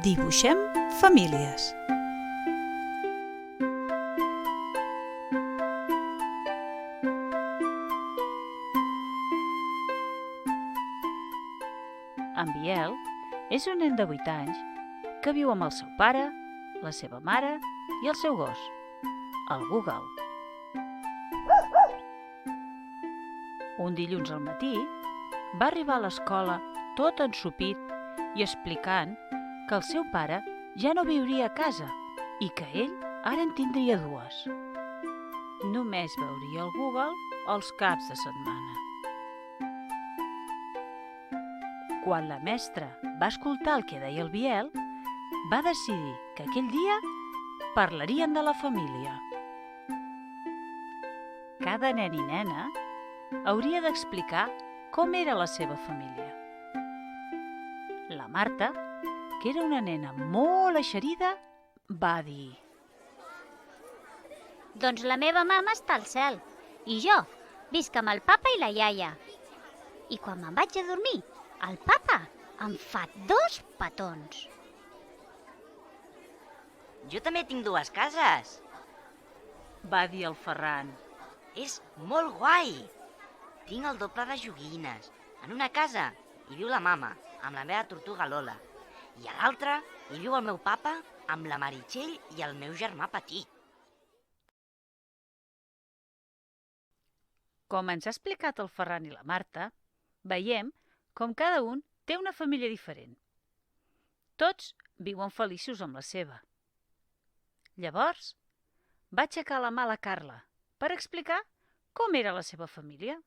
Dibuixem famílies. En Biel és un nen de 8 anys que viu amb el seu pare, la seva mare i el seu gos, el Google. Un dilluns al matí va arribar a l'escola tot ensopit i explicant que el seu pare ja no viuria a casa i que ell ara en tindria dues. Només veuria el Google els caps de setmana. Quan la mestra va escoltar el que deia el Biel, va decidir que aquell dia parlarien de la família. Cada nen i nena hauria d'explicar com era la seva família. La Marta, que era una nena molt eixerida, va dir: Doncs la meva mama està al cel i jo visc amb el papa i la iaia. I quan me'n vaig a dormir, el papa em fa 2 petons. Jo també tinc 2 cases. va dir el Ferran. És molt guai. Tinc el doble de joguines. En una casa hi viu la mama, amb la meva tortuga Lola. I a l'altra hi viu el meu papa, amb la Meritxell i el meu germà petit. Com ens ha explicat el Ferran i la Marta, veiem com cada un té una família diferent. Tots viuen feliços amb la seva. Llavors, va aixecar la mà a la Carla per explicar com era la seva família.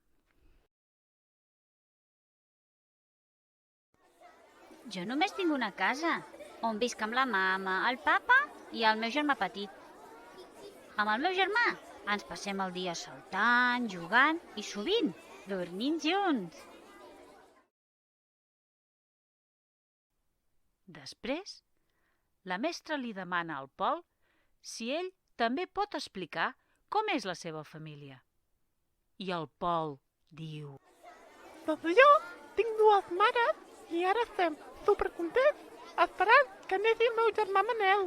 Jo només tinc una casa, on visc amb la mama, el papa i el meu germà petit. Amb el meu germà ens passem el dia saltant, jugant i sovint dormint junts. Després, la mestra li demana al Pol si ell també pot explicar com és la seva família. I el Pol diu: Doncs jo tinc 2 mares i ara estem supercontents esperant que neixi el meu germà Manel.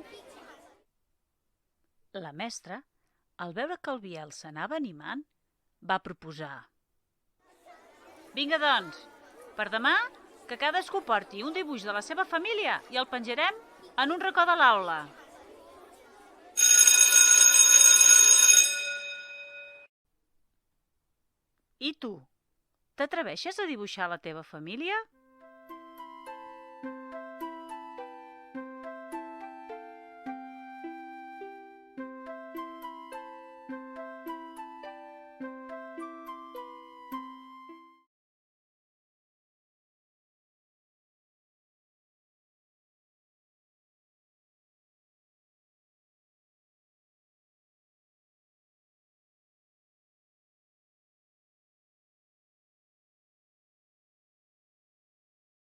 La mestra, al veure que el Biel s'anava animant, va proposar: Vinga, doncs, per demà que cadascú porti un dibuix de la seva família i el penjarem en un racó de l'aula. I tu, t'atreveixes a dibuixar la teva família?